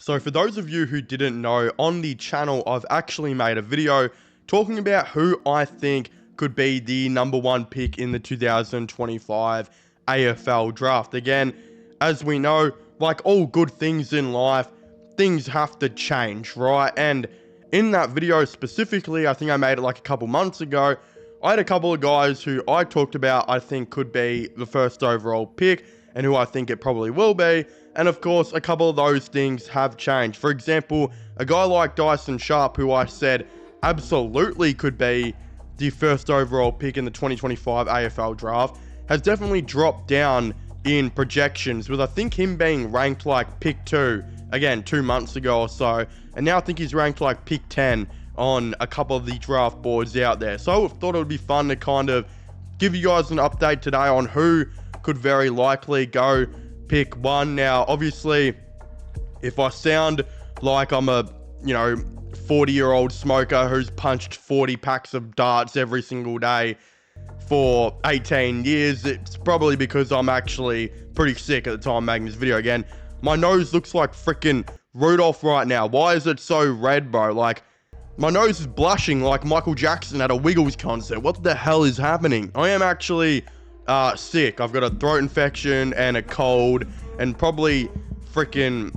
So for those of you who didn't know, on the channel I've actually made a video talking about who I think could be the #1 pick in the 2025 AFL draft. Again, as we know, like all good things in life, things have to change, right? And in that video specifically, I think I made it like a couple months ago, I had a couple of guys who I talked about I think could be the first overall pick and who I think it probably will be. And of course, a couple of those things have changed. For example, a guy like Dyson Sharpe, who I said absolutely could be the first overall pick in the 2025 AFL draft, has definitely dropped down in projections, with I think him being ranked like pick 2, again, 2 months ago or so. And now I think he's ranked like pick 10 on a couple of the draft boards out there. So I thought it would be fun to kind of give you guys an update today on who could very likely go pick 1. Now, obviously, if I sound like I'm a, 40-year-old smoker who's punched 40 packs of darts every single day for 18 years, it's probably because I'm actually pretty sick at the time I'm making this video. Again, my nose looks like freaking Rudolph right now. Why is it so red, bro? Like, my nose is blushing like Michael Jackson at a Wiggles concert. What the hell is happening? I am actually sick. I've got a throat infection and a cold and probably freaking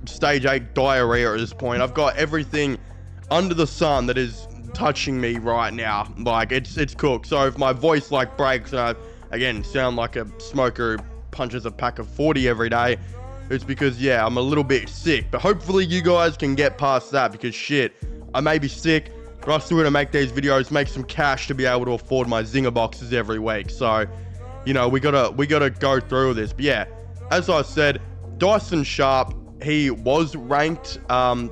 stage 8 diarrhea at this point. I've got everything under the sun that is touching me right now. Like, it's cooked. So if my voice like breaks and I again sound like a smoker who punches a pack of 40 every day, it's because, yeah, I'm a little bit sick. But hopefully you guys can get past that, because shit, I may be sick, but I'm still going to make these videos, make some cash to be able to afford my Zinger boxes every week. So, we gotta go through this. But yeah, as I said, Dyson Sharpe, he was ranked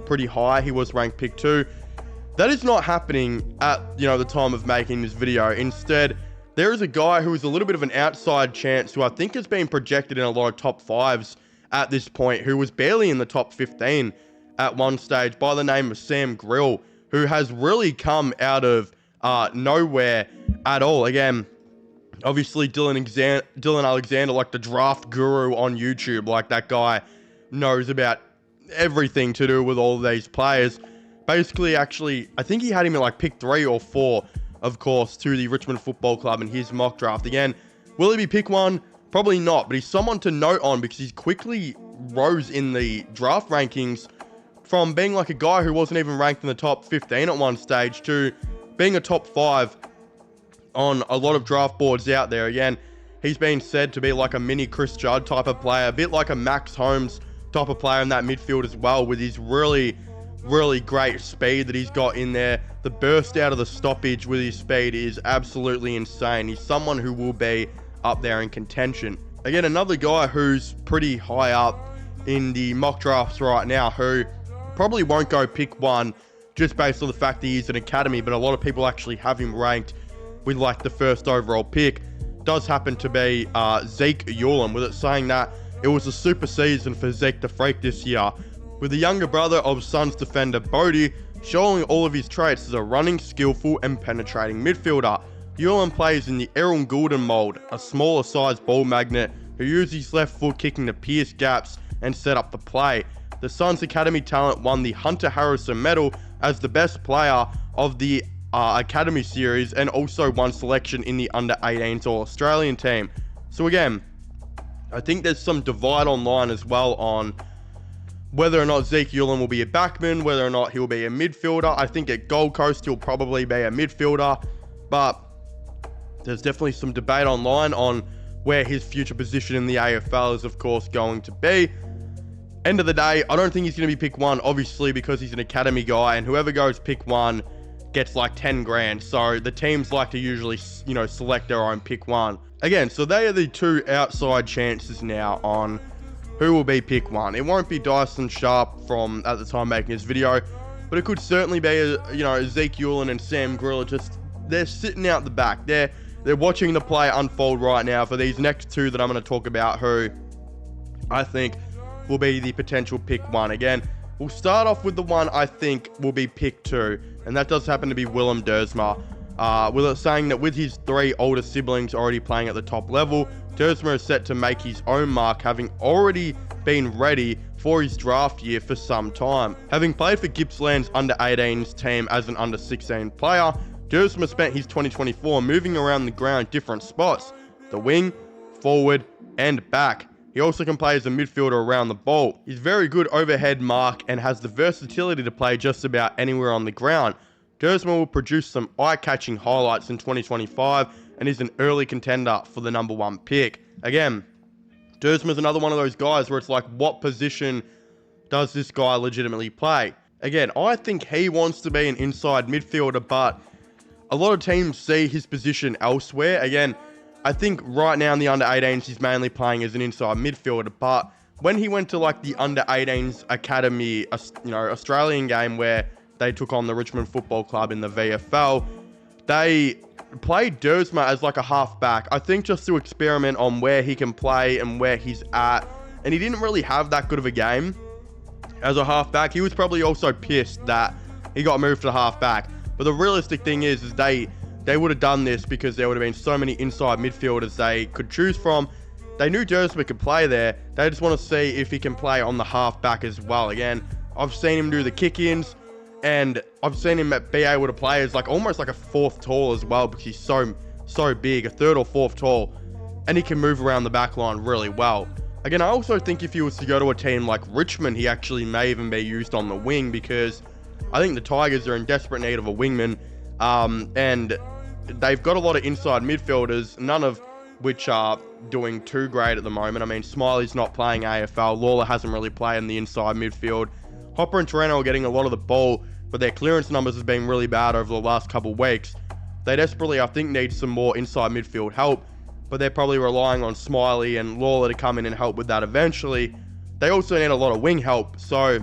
pretty high. He was ranked pick 2. That is not happening at, the time of making this video. Instead, there is a guy who is a little bit of an outside chance, who I think has been projected in a lot of top 5s at this point, who was barely in the top 15 at one stage, by the name of Sam Grill, who has really come out of nowhere at all. Again, obviously Dylan Alexander, like the draft guru on YouTube, like that guy knows about everything to do with all of these players. Basically, actually, I think he had him at like pick 3 or 4, of course, to the Richmond Football Club in his mock draft. Again, will he be pick 1? Probably not, but he's someone to note on because he's quickly rose in the draft rankings from being like a guy who wasn't even ranked in the top 15 at one stage to being a top 5 on a lot of draft boards out there. Again, he's been said to be like a mini Chris Judd type of player, a bit like a Max Holmes type of player in that midfield as well, with his really, really great speed that he's got in there. The burst out of the stoppage with his speed is absolutely insane. He's someone who will be up there in contention. Again, another guy who's pretty high up in the mock drafts right now, who probably won't go pick 1 just based on the fact that he's an academy, but a lot of people actually have him ranked with like the first overall pick, does happen to be Zeke Yulan, with it saying that it was a super season for Zeke the Freak this year, with the younger brother of Suns defender Bodie showing all of his traits as a running, skillful and penetrating midfielder. Yulan plays in the Aaron Goulden mold, a smaller sized ball magnet who uses his left foot kicking to pierce gaps and set up the play. The Suns Academy talent won the Hunter Harrison Medal as the best player of the Academy Series, and also won selection in the under-18s All-Australian team. So again, I think there's some divide online as well on whether or not Zeke Yulan will be a backman, whether or not he'll be a midfielder. I think at Gold Coast he'll probably be a midfielder, but there's definitely some debate online on where his future position in the AFL is, of course, going to be. End of the day, I don't think he's going to be pick 1, obviously, because he's an academy guy, and whoever goes pick 1 gets like 10 grand. So the teams like to usually, select their own pick 1. Again, so they are the 2 outside chances now on who will be pick 1. It won't be Dyson Sharpe from at the time making this video, but it could certainly be, Zeke Yulan and Sam Grill. They're sitting out the back. They're watching the play unfold right now for these next 2 that I'm going to talk about, who I think will be the potential pick 1. Again, we'll start off with the one I think will be pick 2, and that does happen to be Willem Dersma. With it saying that with his 3 older siblings already playing at the top level, Dersma is set to make his own mark, having already been ready for his draft year for some time. Having played for Gippsland's under-18s team as an under-16 player, Dersma spent his 2024 moving around the ground different spots, the wing, forward, and back. He also can play as a midfielder around the ball. He's very good overhead mark and has the versatility to play just about anywhere on the ground. Dersma will produce some eye-catching highlights in 2025 and is an early contender for the number 1 pick. Again, Dersma is another one of those guys where it's like, what position does this guy legitimately play? Again, I think he wants to be an inside midfielder, but a lot of teams see his position elsewhere. Again, I think right now in the under-18s, he's mainly playing as an inside midfielder, but when he went to like the under-18s academy, Australian game where they took on the Richmond Football Club in the VFL, they played Dersma as like a halfback. I think just to experiment on where he can play and where he's at, and he didn't really have that good of a game as a halfback. He was probably also pissed that he got moved to halfback, but the realistic thing is they would have done this because there would have been so many inside midfielders they could choose from. They knew Dersma could play there. They just want to see if he can play on the halfback as well. Again, I've seen him do the kick-ins, and I've seen him be able to play as like almost like a 4th tall as well, because he's so big, a 3rd or 4th tall, and he can move around the back line really well. Again, I also think if he was to go to a team like Richmond, he actually may even be used on the wing, because I think the Tigers are in desperate need of a wingman, and they've got a lot of inside midfielders, none of which are doing too great at the moment. I mean, Smiley's not playing AFL. Lawler hasn't really played in the inside midfield. Hopper and Torreno are getting a lot of the ball, but their clearance numbers have been really bad over the last couple of weeks. They desperately, I think, need some more inside midfield help, but they're probably relying on Smiley and Lawler to come in and help with that eventually. They also need a lot of wing help, so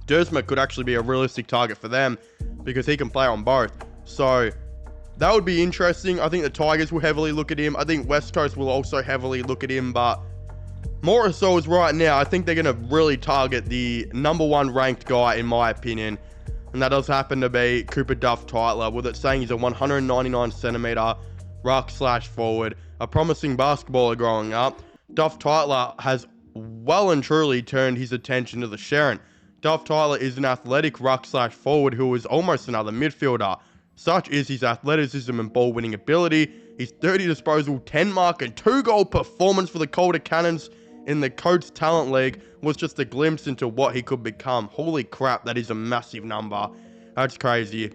Dersma could actually be a realistic target for them because he can play on both. So that would be interesting. I think the Tigers will heavily look at him. I think West Coast will also heavily look at him, but more so is right now, I think they're going to really target the number 1 ranked guy, in my opinion, and that does happen to be Cooper Duff-Tytler, with it saying he's a 199 centimeter ruck/forward, a promising basketballer growing up. Duff-Tytler has well and truly turned his attention to the Sharon. Duff-Tytler is an athletic ruck/forward who is almost another midfielder. Such is his athleticism and ball winning ability. His 30 disposal, 10 mark and 2 goal performance for the Calder Cannons in the Coates Talent League was just a glimpse into what he could become. Holy crap, that is a massive number. That's crazy.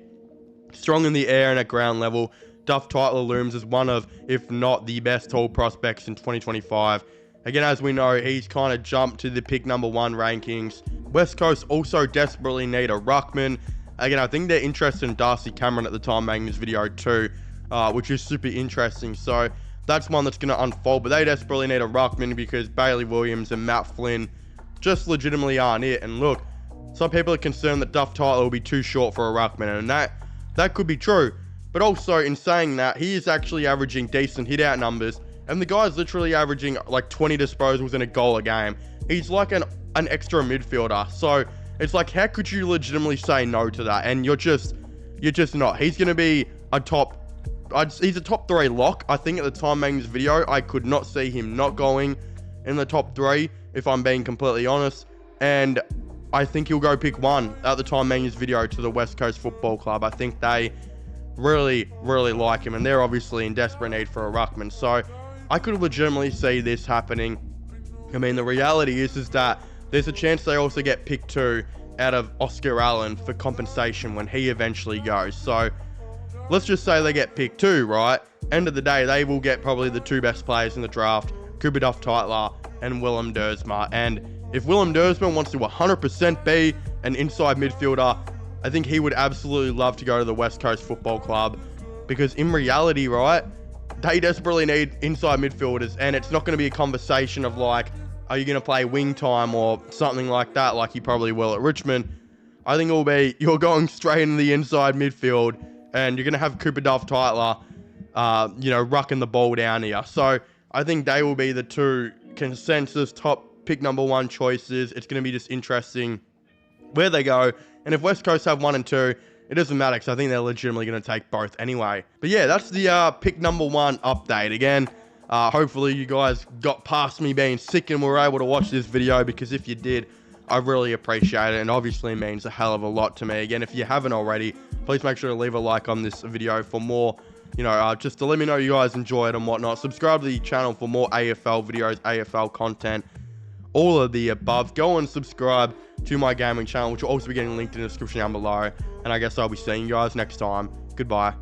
Strong in the air and at ground level, Duff-Tytler looms as one of, if not the best tall prospects in 2025. Again, as we know, he's kind of jumped to the pick number 1 rankings. West Coast also desperately need a ruckman. Again, I think they're interested in Darcy Cameron at the time making this video too, which is super interesting. So that's one that's going to unfold, but they desperately need a ruckman because Bailey Williams and Matt Flynn just legitimately aren't it. And look, some people are concerned that Duff-Tytler will be too short for a ruckman, and that could be true. But also, in saying that, he is actually averaging decent hit-out numbers, and the guy's literally averaging like 20 disposals and a goal a game. He's like an extra midfielder. So it's like, how could you legitimately say no to that? And you're just not. He's going to be he's a top 3 lock. I think at the time making this video, I could not see him not going in the top 3, if I'm being completely honest. And I think he'll go pick 1 at the time making this video to the West Coast Football Club. I think they really, really like him, and they're obviously in desperate need for a ruckman. So I could legitimately see this happening. I mean, the reality is that there's a chance they also get pick 2 out of Oscar Allen for compensation when he eventually goes. So let's just say they get pick 2, right? End of the day, they will get probably the 2 best players in the draft, Cooper Duff-Tytler and Willem Dersma. And if Willem Dersma wants to 100% be an inside midfielder, I think he would absolutely love to go to the West Coast Football Club, because in reality, right, they desperately need inside midfielders, and it's not going to be a conversation of like, are you going to play wing time or something like that, like you probably will at Richmond. I think it will be, you're going straight into the inside midfield, and you're going to have Cooper Duff-Tytler, rucking the ball down here. So I think they will be the 2 consensus top pick number 1 choices. It's going to be just interesting where they go. And if West Coast have 1 and 2, it doesn't matter, because I think they're legitimately going to take both anyway. But yeah, that's the pick number 1 update. Again, Hopefully you guys got past me being sick and were able to watch this video, because if you did, I really appreciate it, and obviously means a hell of a lot to me. Again, if you haven't already, please make sure to leave a like on this video for more, just to let me know you guys enjoy it and whatnot. Subscribe to the channel for more AFL videos, AFL content, all of the above. Go and subscribe to my gaming channel, which will also be getting linked in the description down below. And I guess I'll be seeing you guys next time. Goodbye.